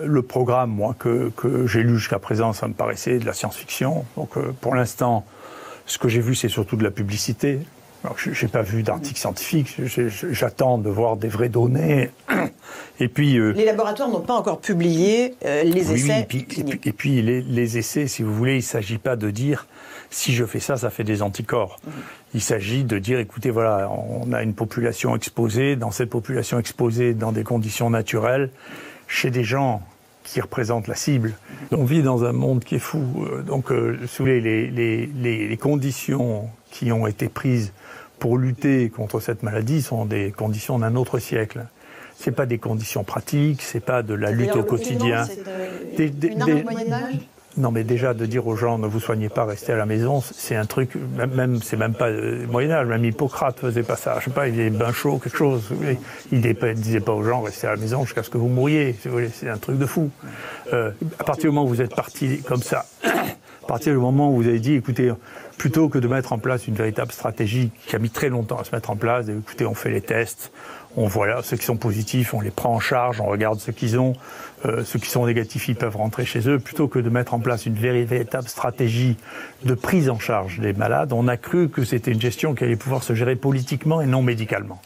Le programme, moi, que j'ai lu jusqu'à présent, ça me paraissait de la science-fiction. Donc, pour l'instant, ce que j'ai vu, c'est surtout de la publicité. Alors, je n'ai pas vu d'article scientifique. J'attends de voir des vraies données. Et puis, les laboratoires n'ont pas encore publié les essais cliniques. Et puis, les essais, si vous voulez, il ne s'agit pas de dire si je fais ça, ça fait des anticorps. Il s'agit de dire, écoutez, voilà, on a une population exposée. Dans cette population exposée, dans des conditions naturelles, chez des gens qui représentent la cible. On vit dans un monde qui est fou. Donc, si vous voulez, les conditions qui ont été prises pour lutter contre cette maladie sont des conditions d'un autre siècle. C'est pas des conditions pratiques, c'est pas de la lutte au quotidien. Une arme du Moyen-Âge ? Non, mais déjà, de dire aux gens, ne vous soignez pas, restez à la maison, c'est un truc, c'est même pas Moyen-Âge, même Hippocrate faisait pas ça. Je sais pas, il est bain chaud, quelque chose. Il disait pas aux gens, restez à la maison jusqu'à ce que vous mouriez. C'est un truc de fou. À partir du moment où vous êtes parti comme ça, à partir du moment où vous avez dit, écoutez, plutôt que de mettre en place une véritable stratégie qui a mis très longtemps à se mettre en place, écoutez, on fait les tests, on voit ceux qui sont positifs, on les prend en charge, on regarde ceux qu'ils ont, ceux qui sont négatifs, ils peuvent rentrer chez eux. Plutôt que de mettre en place une véritable stratégie de prise en charge des malades, on a cru que c'était une gestion qui allait pouvoir se gérer politiquement et non médicalement.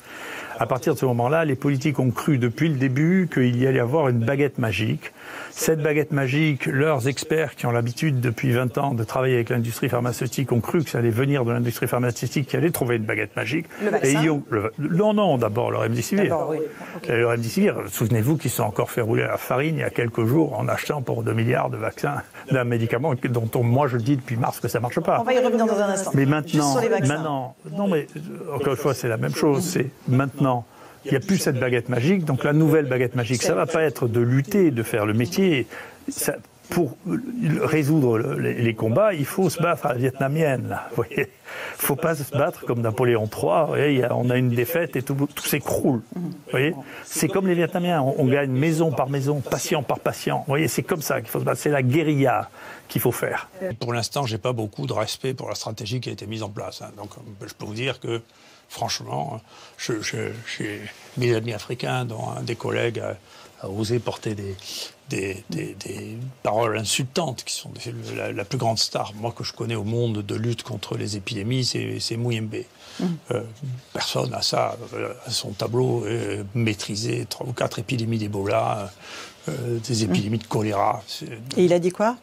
À partir de ce moment-là, les politiques ont cru depuis le début qu'il y allait avoir une baguette magique. Cette baguette magique, leurs experts qui ont l'habitude depuis 20 ans de travailler avec l'industrie pharmaceutique ont cru que ça allait venir de l'industrie pharmaceutique qui allait trouver une baguette magique. Le vaccin ? Non, d'abord le remdesivir. Oui. Okay. Le remdesivir, souvenez-vous qu'ils se sont encore fait rouler à la farine il y a quelques jours en achetant pour 2 milliards de vaccins d'un médicament dont moi je dis depuis mars que ça ne marche pas. On va y revenir dans un instant. Mais maintenant, juste sur les vaccins. Non mais encore une fois c'est la même chose, c'est maintenant. Il n'y a plus cette baguette magique, donc la nouvelle baguette magique, ça ne va pas être de lutter, de faire le métier. Ça, pour résoudre les combats, il faut se battre à la vietnamienne. Là, vous voyez, il ne faut pas se battre comme Napoléon III. Vous voyez, on a une défaite et tout s'écroule. Vous voyez, c'est comme les Vietnamiens, on gagne maison par maison, patient par patient. Vous voyez, c'est comme ça qu'il faut se battre. C'est la guérilla qu'il faut faire. Pour l'instant, je n'ai pas beaucoup de respect pour la stratégie qui a été mise en place. Donc, je peux vous dire que franchement, j'ai mes amis africains, dont un des collègues a osé porter des paroles insultantes, qui sont la plus grande star, moi, que je connais au monde de lutte contre les épidémies, c'est Muyembe. Personne n'a ça à son tableau, maîtriser 3 ou 4 épidémies d'Ebola, des épidémies de choléra. Et il a dit quoi ?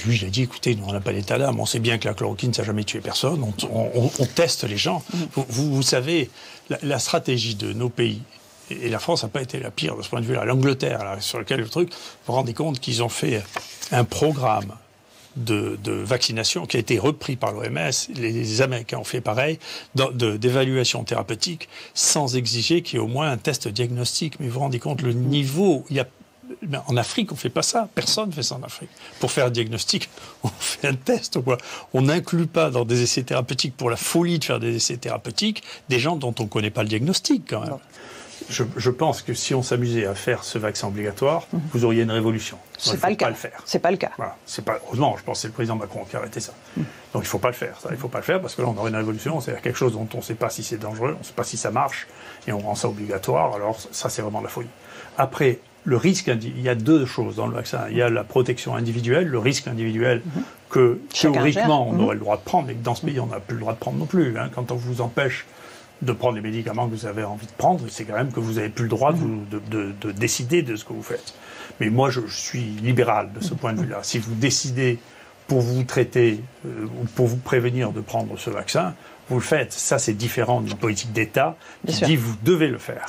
Lui, il a dit, écoutez, nous, on n'a pas d'état d'âme, on sait bien que la chloroquine, ça n'a jamais tué personne, on teste les gens. Vous savez, la stratégie de nos pays, et la France n'a pas été la pire de ce point de vue-là, l'Angleterre, là, sur lequel le truc, vous vous rendez compte qu'ils ont fait un programme de vaccination qui a été repris par l'OMS, les Américains ont fait pareil, d'évaluation thérapeutique, sans exiger qu'il y ait au moins un test diagnostique. Mais vous vous rendez compte, le niveau, en Afrique, on ne fait pas ça. Personne ne fait ça en Afrique. Pour faire un diagnostic, on fait un test. On n'inclut pas dans des essais thérapeutiques, pour la folie de faire des essais thérapeutiques, des gens dont on ne connaît pas le diagnostic, quand même. Je pense que si on s'amusait à faire ce vaccin obligatoire, vous auriez une révolution. C'est pas le cas. C'est pas le cas. Voilà. Heureusement, je pense que c'est le président Macron qui a arrêté ça. Donc il ne faut pas le faire. Il ne faut pas le faire parce que là, on aurait une révolution. C'est quelque chose dont on ne sait pas si c'est dangereux, on ne sait pas si ça marche, et on rend ça obligatoire. Alors ça, c'est vraiment de la folie. Après, le risque, il y a 2 choses dans le vaccin. Il y a la protection individuelle, le risque individuel que théoriquement on aurait le droit de prendre, mais que dans ce pays on n'a plus le droit de prendre non plus. Quand on vous empêche de prendre les médicaments que vous avez envie de prendre, c'est quand même que vous n'avez plus le droit de décider de ce que vous faites. Mais moi, je suis libéral de ce point de vue-là. Si vous décidez pour vous traiter ou pour vous prévenir de prendre ce vaccin, vous le faites. Ça, c'est différent d'une politique d'État qui dit vous devez le faire.